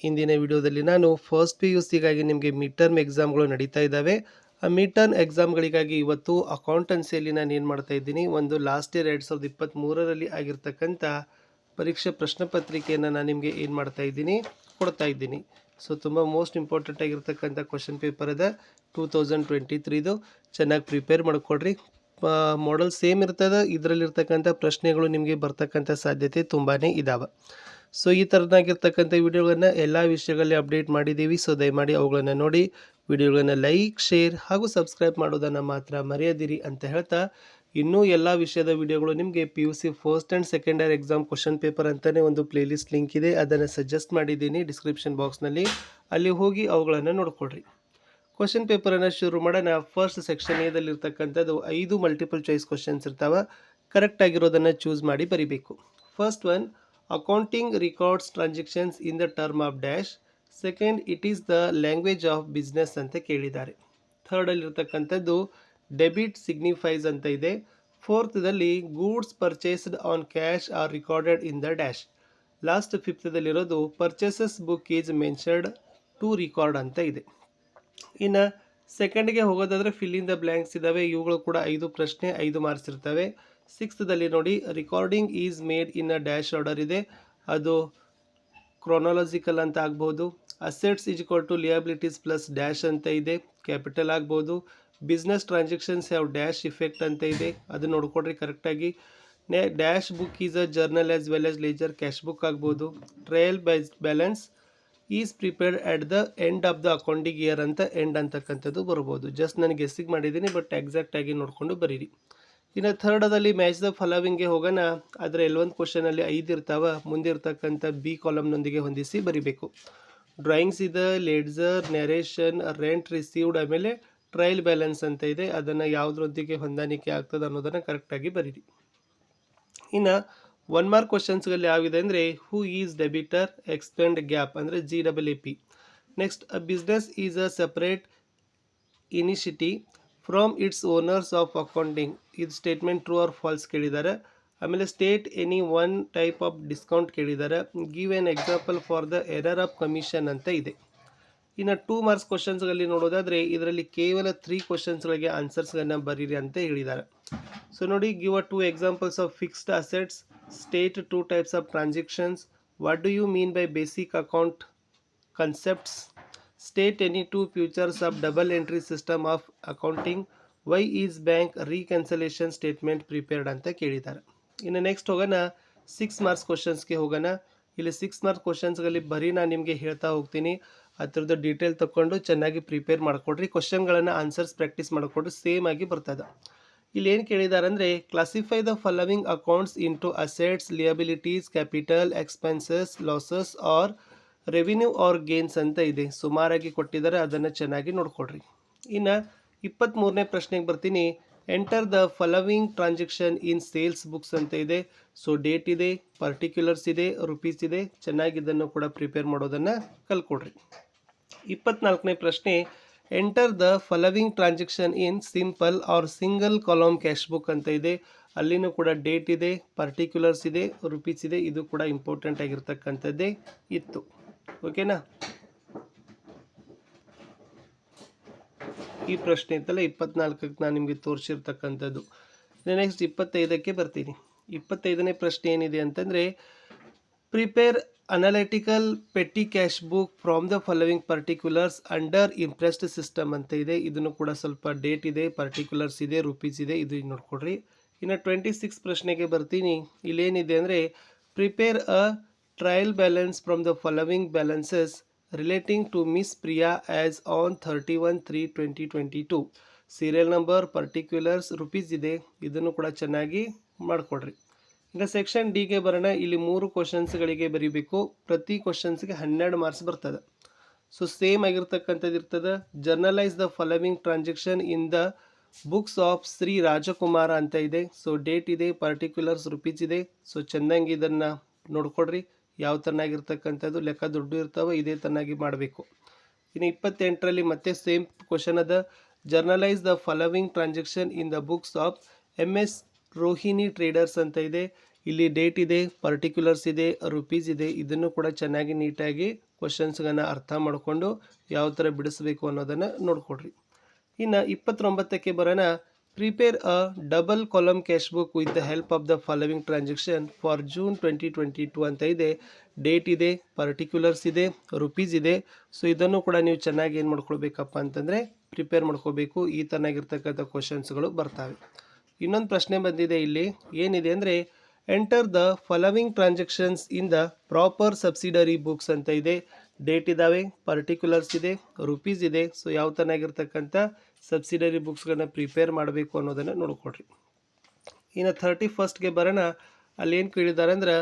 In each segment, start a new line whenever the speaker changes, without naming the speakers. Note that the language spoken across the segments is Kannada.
ಇಂದಿನ ವಿಡಿಯೋದಲ್ಲಿ ನಾನು ಫಸ್ಟ್ ಪಿ ಯು ಸಿಗಾಗಿ ನಿಮಗೆ ಮಿಡ್ ಟರ್ಮ್ ಎಕ್ಸಾಮ್ಗಳು ನಡೀತಾ ಇದ್ದಾವೆ. ಆ ಮಿಡ್ ಟರ್ಮ್ ಎಕ್ಸಾಮ್ಗಳಿಗಾಗಿ ಇವತ್ತು ಅಕೌಂಟೆನ್ಸಿಯಲ್ಲಿ ನಾನು ಏನು ಮಾಡ್ತಾ ಇದ್ದೀನಿ, ಒಂದು ಲಾಸ್ಟ್ ಇಯರ್ 2023ರಲ್ಲಿ ಆಗಿರ್ತಕ್ಕಂಥ ಪರೀಕ್ಷೆ ಪ್ರಶ್ನೆ ಪತ್ರಿಕೆಯನ್ನು ನಾನು ನಿಮಗೆ ಏನು ಮಾಡ್ತಾ ಇದ್ದೀನಿ, ಕೊಡ್ತಾ ಇದ್ದೀನಿ. ಸೊ ತುಂಬ ಮೋಸ್ಟ್ ಇಂಪಾರ್ಟೆಂಟ್ ಆಗಿರ್ತಕ್ಕಂಥ ಕ್ವಶನ್ ಪೇಪರ್ ಇದೆ 2023ದು. ಚೆನ್ನಾಗಿ ಪ್ರಿಪೇರ್ ಮಾಡಿಕೊಡ್ರಿ. ಮಾಡೆಲ್ ಸೇಮ್ ಇರ್ತದೆ. ಇದರಲ್ಲಿರ್ತಕ್ಕಂಥ ಪ್ರಶ್ನೆಗಳು ನಿಮಗೆ ಬರ್ತಕ್ಕಂಥ ಸಾಧ್ಯತೆ ತುಂಬಾ ಇದ್ದಾವೆ. ಸೊ ಈ ಥರದಾಗಿರ್ತಕ್ಕಂಥ ವಿಡಿಯೋಗಳನ್ನು ಎಲ್ಲ ವಿಷಯಗಳಲ್ಲಿ ಅಪ್ಡೇಟ್ ಮಾಡಿದ್ದೀವಿ. ಸೊ ದಯಮಾಡಿ ಅವುಗಳನ್ನು ನೋಡಿ, ವಿಡಿಯೋಗಳನ್ನು ಲೈಕ್, ಶೇರ್ ಹಾಗೂ ಸಬ್ಸ್ಕ್ರೈಬ್ ಮಾಡೋದನ್ನು ಮಾತ್ರ ಮರೆಯದಿರಿ ಅಂತ ಹೇಳ್ತಾ, ಇನ್ನೂ ಎಲ್ಲ ವಿಷಯದ ವಿಡಿಯೋಗಳು ನಿಮಗೆ P U C first and second year exam question paper ಅಂತಲೇ ಒಂದು ಪ್ಲೇಲಿಸ್ಟ್ ಲಿಂಕ್ ಇದೆ, ಅದನ್ನು ಸಜೆಸ್ಟ್ ಮಾಡಿದ್ದೀನಿ ಡಿಸ್ಕ್ರಿಪ್ಷನ್ ಬಾಕ್ಸ್ನಲ್ಲಿ. ಅಲ್ಲಿ ಹೋಗಿ ಅವುಗಳನ್ನು ನೋಡ್ಕೊಳ್ರಿ. ಕ್ವಶನ್ ಪೇಪರನ್ನು ಶುರು ಮಾಡೋಣ. ಫಸ್ಟ್ ಸೆಕ್ಷನ್ ಎದಲ್ಲಿರ್ತಕ್ಕಂಥದ್ದು 5 ಮಲ್ಟಿಪಲ್ ಚಾಯ್ಸ್ ಕ್ವಶನ್ಸ್ ಇರ್ತಾವೆ. ಕರೆಕ್ಟ್ ಆಗಿರೋದನ್ನು ಚೂಸ್ ಮಾಡಿ ಬರಿಬೇಕು. First one, accounting records transactions in the term of dash. Second, it is the language of business ಅಂತ ಕೇಳಿದ್ದಾರೆ. ಥರ್ಡಲ್ಲಿರ್ತಕ್ಕಂಥದ್ದು ಡೆಬಿಟ್ ಸಿಗ್ನಿಫೈಸ್ ಅಂತ ಇದೆ. ಫೋರ್ತ್ದಲ್ಲಿ goods purchased on cash are recorded in the dash. Last ಫಿಫ್ತದಲ್ಲಿರೋದು purchases book is mentioned to record ಅಂತ ಇದೆ. ಇನ್ನು ಸೆಕೆಂಡ್ಗೆ ಹೋಗೋದಾದರೆ ಫಿಲ್ ಇನ್ ದ ಬ್ಲ್ಯಾಂಕ್ಸ್ ಇದ್ದಾವೆ. ಇವುಗಳು ಕೂಡ 5 ಪ್ರಶ್ನೆ, 5 ಮಾರ್ಕ್ಸ್ ಇರ್ತವೆ. ಸಿಕ್ಸ್ತ್ದಲ್ಲಿ ನೋಡಿ, recording is made in a dash order ಇದೆ, ಅದು ಕ್ರೊನಾಲಜಿಕಲ್ ಅಂತ ಆಗ್ಬೋದು. Assets is equal to liabilities plus dash ಅಂತ ಇದೆ, ಕ್ಯಾಪಿಟಲ್ ಆಗ್ಬೋದು. Business transactions have dash effect ಅಂತ ಇದೆ, ಅದು ನೋಡ್ಕೊಡ್ರಿ ಕರೆಕ್ಟಾಗಿ. Dash book is a journal as well as ledger, cash book ಆಗ್ಬೋದು. Trial balance is prepared at the end of the accounting year ಅಂತ ಎಂಡ್ ಅಂತಕ್ಕಂಥದ್ದು ಬರ್ಬೋದು. ಜಸ್ಟ್ ನಾನು ಗೆಸ್ಸಿಗೆ ಮಾಡಿದ್ದೀನಿ, ಬಟ್ ಎಕ್ಸಾಕ್ಟಾಗಿ ನೋಡಿಕೊಂಡು ಬರೀರಿ. ಇನ್ನು ಥರ್ಡದಲ್ಲಿ ಮ್ಯಾಚ್ ದ ಫಾಲೋವಿಂಗ್ಗೆ ಹೋಗೋಣ. ಅದರ L1 ಕ್ವಶನಲ್ಲಿ 5 ಇರ್ತಾವೆ. ಮುಂದೆ ಇರ್ತಕ್ಕಂಥ ಬಿ ಕಾಲಮ್ನೊಂದಿಗೆ ಹೊಂದಿಸಿ ಬರೀಬೇಕು. ಡ್ರಾಯಿಂಗ್ಸ್ ಇದೆ, ಲೇಡ್ಜರ್, ನ್ಯಾರೇಷನ್, ರೆಂಟ್ ರಿಸೀವ್ಡ್, ಆಮೇಲೆ ಟ್ರಯಲ್ ಬ್ಯಾಲೆನ್ಸ್ ಅಂತ ಇದೆ. ಅದನ್ನು ಯಾವುದರೊಂದಿಗೆ ಹೊಂದಾಣಿಕೆ ಆಗ್ತದೆ ಅನ್ನೋದನ್ನು ಕರೆಕ್ಟಾಗಿ ಬರೀರಿ. ಇನ್ನು 1 ಮಾರ್ಕ್ ಕ್ವಶನ್ಸ್ಗಳಲ್ಲಿ ಯಾವಿದೆ ಅಂದರೆ, who is debtor, expend, GAAP ಅಂದರೆ GAAP. Next, a business is a separate entity from its owners of accounting. ಇದು ಸ್ಟೇಟ್ಮೆಂಟ್ ಟ್ರೂ ಆರ್ ಫಾಲ್ಸ್ ಕೇಳಿದ್ದಾರೆ. ಆಮೇಲೆ state any one type of discount ಕೇಳಿದ್ದಾರೆ. Give an example for the error of commission ಅಂತ ಇದೆ. ಇನ್ನು 2 ಮಾರ್ಕ್ಸ್ ಕ್ವಶನ್ಸ್ಗಳಲ್ಲಿ ನೋಡೋದಾದರೆ ಇದರಲ್ಲಿ ಕೇವಲ 3 ಕ್ವಶನ್ಸ್ಗಳಿಗೆ ಆನ್ಸರ್ಸ್ಗಳನ್ನು ಬರೀರಿ ಅಂತ ಹೇಳಿದ್ದಾರೆ. ಸೊ ನೋಡಿ, give a 2 examples of fixed assets, state 2 types of transactions, what do you mean by basic account concepts, state any 2 features of double entry system of accounting, why is bank reconciliation statement prepared ಅಂತ ಕೇಳಿದ್ದಾರೆ. ಇನ್ನು ನೆಕ್ಸ್ಟ್ ಹೋಗೋಣ 6 ಮಾರ್ಕ್ಸ್ ಕ್ವಶನ್ಸ್ಗೆ ಹೋಗೋಣ. ಇಲ್ಲಿ 6 ಮಾರ್ಕ್ಸ್ ಕ್ವಶನ್ಸ್ಗಳಲ್ಲಿ ಬರೀ ನಾನು ನಿಮಗೆ ಹೇಳ್ತಾ ಹೋಗ್ತೀನಿ. ಅದರದ್ದು ಡೀಟೇಲ್ ತಗೊಂಡು ಚೆನ್ನಾಗಿ ಪ್ರಿಪೇರ್ ಮಾಡಿಕೊಡ್ರಿ. ಕ್ವಶನ್ಗಳನ್ನು ಆನ್ಸರ್ಸ್ ಪ್ರಾಕ್ಟೀಸ್ ಮಾಡಿಕೊಡ್ರಿ, ಸೇಮ್ ಆಗಿ ಬರ್ತದೆ. ಇಲ್ಲಿ ಏನು ಕೇಳಿದ್ದಾರೆ ಅಂದರೆ, classify the following accounts into assets, liabilities, capital, expenses, losses or revenue or gains ಅಂತ ಇದೆ. ಸುಮಾರಾಗಿ ಕೊಟ್ಟಿದ್ದಾರೆ, ಅದನ್ನು ಚೆನ್ನಾಗಿ ನೋಡ್ಕೊಡ್ರಿ. ಇನ್ನು 23ನೇ ಪ್ರಶ್ನೆಗೆ ಬರ್ತೀನಿ. Enter the following transaction in sales books ಅಂತ ಇದೆ. ಸೊ ಡೇಟ್ ಇದೆ, ಪರ್ಟಿಕ್ಯುಲರ್ಸ್ ಇದೆ, ರುಪೀಸ್ ಇದೆ. ಚೆನ್ನಾಗಿ ಇದನ್ನು ಕೂಡ ಪ್ರಿಪೇರ್ ಮಾಡೋದನ್ನು ಕಲ್ಕೊಡ್ರಿ. 24ನೇ ಪ್ರಶ್ನೆ, enter the following transaction in simple or single column cash book ಅಂತ ಇದೆ. ಅಲ್ಲಿನೂ ಕೂಡ ಡೇಟ್ ಇದೆ, ಪರ್ಟಿಕ್ಯುಲರ್ಸ್ ಇದೆ, ರುಪೀಸ್ ಇದೆ. ಇದು ಕೂಡ ಇಂಪಾರ್ಟೆಂಟ್ ಆಗಿರ್ತಕ್ಕಂಥದ್ದೇ ಇತ್ತು. ಓಕೆನಾ? ಈ ಪ್ರಶ್ನೆ ಇತ್ತಲ್ಲ 24ಕ್ಕೆ ನಾನು ನಿಮಗೆ ತೋರಿಸಿರ್ತಕ್ಕಂಥದ್ದು. ನೆಕ್ಸ್ಟ್ 25ಕ್ಕೆ ಬರ್ತೀನಿ. 25ನೇ ಪ್ರಶ್ನೆ ಏನಿದೆ ಅಂತಂದರೆ, prepare analytical petty cash book from the following particulars under impressed system ಅಂತ ಇದೆ. ಇದನ್ನು ಕೂಡ ಸ್ವಲ್ಪ ಡೇಟ್ ಇದೆ, ಪರ್ಟಿಕ್ಯುಲರ್ಸ್ ಇದೆ, ರುಪೀಸ್ ಇದೆ. ಇದು ನೋಡ್ಕೊಡ್ರಿ. ಇನ್ನು 26 ಪ್ರಶ್ನೆಗೆ ಬರ್ತೀನಿ. ಇಲ್ಲೇನಿದೆ ಅಂದರೆ, prepare a trial balance from the following balances relating to miss Priya as on 31/3/2022. Serial number, particulars, rupees ಇದೆ. ಇದನ್ನು ಕೂಡ ಚೆನ್ನಾಗಿ ಮಾಡಿಕೊಡ್ರಿ. ಇನ್ನು ಸೆಕ್ಷನ್ ಡಿಗೆ ಬರೋಣ. ಇಲ್ಲಿ 3 ಕ್ವಶನ್ಸ್ಗಳಿಗೆ ಬರೀಬೇಕು. ಪ್ರತಿ ಕ್ವಶನ್ಸ್ಗೆ 12 ಮಾರ್ಕ್ಸ್ ಬರ್ತದೆ. ಸೊ ಸೇಮ್ ಆಗಿರ್ತಕ್ಕಂಥದ್ದು ಇರ್ತದೆ. Journalise the following transaction in the books of Shri Rajakumara ಅಂತ ಇದೆ. ಸೊ ಡೇಟ್ ಇದೆ, ಪರ್ಟಿಕ್ಯುಲರ್ಸ್, ರುಪೀಸ್ ಇದೆ. ಸೊ ಚೆನ್ನಾಗಿ ಇದನ್ನು ನೋಡ್ಕೊಡ್ರಿ. ಯಾವ ಥರನಾಗಿರ್ತಕ್ಕಂಥದ್ದು ಲೆಕ್ಕ ದುಡ್ಡು ಇರ್ತಾವೆ, ಇದೇ ಥರನಾಗಿ ಮಾಡಬೇಕು. ಇನ್ನು 28ರಲ್ಲಿ ಮತ್ತೆ ಸೇಮ್ ಕ್ವಶನ್ ಅದ. Journalise the following transaction in the books of MS Rohini traders ಅಂತ ಇದೆ. ಇಲ್ಲಿ ಡೇಟ್ ಇದೆ, ಪರ್ಟಿಕ್ಯುಲರ್ಸ್ ಇದೆ, ರುಪೀಸ್ ಇದೆ. ಇದನ್ನು ಕೂಡ ಚೆನ್ನಾಗಿ ನೀಟಾಗಿ ಕ್ವಶನ್ಸ್ಗಳನ್ನ ಅರ್ಥ ಮಾಡಿಕೊಂಡು ಯಾವ ಥರ ಬಿಡಿಸ್ಬೇಕು ಅನ್ನೋದನ್ನು ನೋಡ್ಕೊಡ್ರಿ. ಇನ್ನು 29ಕ್ಕೆ ಬರೋಣ. Prepare a double column cash book with the help of the following transaction for June 2022 ಅಂತ ಇದೆ. ಡೇಟ್ ಇದೆ, ಪರ್ಟಿಕ್ಯುಲರ್ಸ್ ಇದೆ, ರುಪೀಸ್ ಇದೆ. ಸೊ ಇದನ್ನು ಕೂಡ ನೀವು ಚೆನ್ನಾಗಿ ಏನು ಮಾಡ್ಕೊಳ್ಬೇಕಪ್ಪ ಅಂತಂದರೆ ಪ್ರಿಪೇರ್ ಮಾಡ್ಕೋಬೇಕು. ಈ ಥರನಾಗಿರ್ತಕ್ಕಂಥ ಕ್ವಶನ್ಸ್ಗಳು ಬರ್ತವೆ. ಇನ್ನೊಂದು ಪ್ರಶ್ನೆ ಬಂದಿದೆ ಇಲ್ಲಿ, ಏನಿದೆ ಅಂದರೆ enter the following transactions in the proper subsidiary books ಅಂತ ಇದೆ. ಡೇಟ್ ಇದ್ದಾವೆ, ಪರ್ಟಿಕ್ಯುಲರ್ಸ್ ಇದೆ, ರುಪೀಸ್ ಇದೆ. ಸೊ ಯಾವ ಥರನಾಗಿರ್ತಕ್ಕಂಥ ಸಬ್ಸಿಡರಿ ಬುಕ್ಸ್ಗಳನ್ನ ಪ್ರಿಪೇರ್ ಮಾಡಬೇಕು ಅನ್ನೋದನ್ನು ನೋಡ್ಕೊಡ್ರಿ. ಇನ್ನು 31ಗೆ ಬರೋಣ. ಅಲ್ಲಿ ಏನು ಕೇಳಿದ್ದಾರೆ ಅಂದ್ರೆ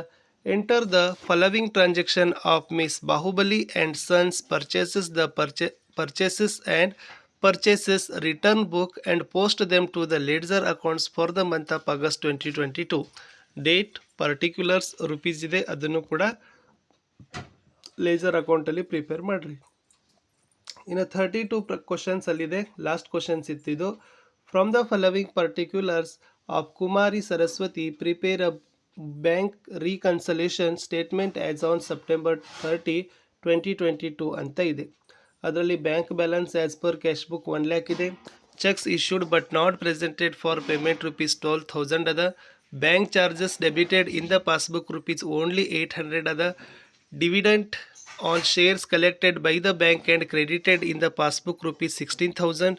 enter the following transaction of miss Bahubali and sons purchases the purchases and purchases return book and post them to the ledger accounts for the month of August 2022. Date, particulars, rupees ಇದೆ. ಅದನ್ನು ಕೂಡ ಲೇಜರ್ ಅಕೌಂಟಲ್ಲಿ ಪ್ರಿಪೇರ್ ಮಾಡಿರಿ. ಇನ್ನು 32 ಕ್ವಶನ್ಸ್ ಅಲ್ಲಿದೆ. ಲಾಸ್ಟ್ ಕ್ವಶನ್ಸ್ ಇತ್ತಿದ್ದು. From the following particulars of Kumari Saraswati prepare a bank reconciliation statement as on September 30, 2022 ಅಂತ ಇದೆ. ಅದರಲ್ಲಿ bank balance as per cash book 1 lakh ಇದೆ. Cheques issued but not presented for payment rupees 12,000 ಅದ. Bank charges debited in the passbook rupees only 800 ಅದ. Dividend on shares collected by the bank and credited in the passbook rupees 16,000.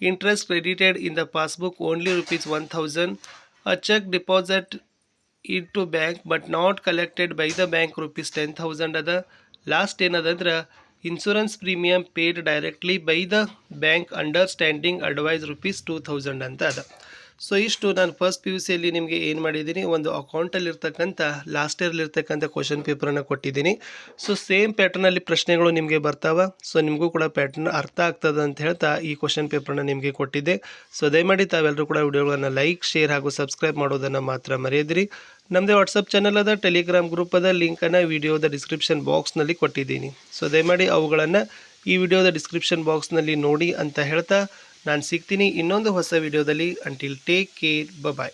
Interest credited in the passbook only rupees 1,000. A check deposit into bank but not collected by the bank rupees 10,000 ಅದ. ಲಾಸ್ಟ್ ಏನದಂದ್ರೆ insurance premium paid directly by the bank understanding advice rupees 2,000 ಅಂತ ಅದ. ಸೊ ಇಷ್ಟು ನಾನು ಫಸ್ಟ್ PUCಯಲ್ಲಿ ನಿಮಗೆ ಏನು ಮಾಡಿದ್ದೀನಿ, ಒಂದು ಅಕೌಂಟಲ್ಲಿರ್ತಕ್ಕಂಥ ಲಾಸ್ಟ್ ಇಯರ್ಲಿರ್ತಕ್ಕಂಥ ಕ್ವಶನ್ ಪೇಪರನ್ನು ಕೊಟ್ಟಿದ್ದೀನಿ. ಸೊ ಸೇಮ್ ಪ್ಯಾಟರ್ನಲ್ಲಿ ಪ್ರಶ್ನೆಗಳು ನಿಮಗೆ ಬರ್ತಾವೆ. ಸೊ ನಿಮಗೂ ಕೂಡ ಪ್ಯಾಟರ್ನ್ ಅರ್ಥ ಆಗ್ತದೆ ಅಂತ ಹೇಳ್ತಾ ಈ ಕ್ವಶನ್ ಪೇಪರನ್ನ ನಿಮಗೆ ಕೊಟ್ಟಿದ್ದೆ. ಸೊ ದಯಮಾಡಿ ತಾವೆಲ್ಲರೂ ಕೂಡ ವಿಡಿಯೋಗಳನ್ನು ಲೈಕ್, ಶೇರ್ ಹಾಗೂ ಸಬ್ಸ್ಕ್ರೈಬ್ ಮಾಡೋದನ್ನು ಮಾತ್ರ ಮರೆಯದಿರಿ. ನಮ್ಮದೇ ವಾಟ್ಸಪ್ ಚಾನಲ್ ಅದ, ಟೆಲಿಗ್ರಾಮ್ ಗ್ರೂಪ್ ಅದ, ಲಿಂಕನ್ನು ವಿಡಿಯೋದ ಡಿಸ್ಕ್ರಿಪ್ಷನ್ ಬಾಕ್ಸ್ನಲ್ಲಿ ಕೊಟ್ಟಿದ್ದೀನಿ. ಸೊ ದಯಮಾಡಿ ಅವುಗಳನ್ನು ಈ ವಿಡಿಯೋದ ಡಿಸ್ಕ್ರಿಪ್ಷನ್ ಬಾಕ್ಸ್ನಲ್ಲಿ ನೋಡಿ ಅಂತ ಹೇಳ್ತಾ ನಾನು ಸಿಗ್ತೀನಿ ಇನ್ನೊಂದು ಹೊಸ ವಿಡಿಯೋದಲ್ಲಿ. ಅಂಟಿಲ್ ಟೇಕ್ ಕೇರ್, ಬಾಯ್.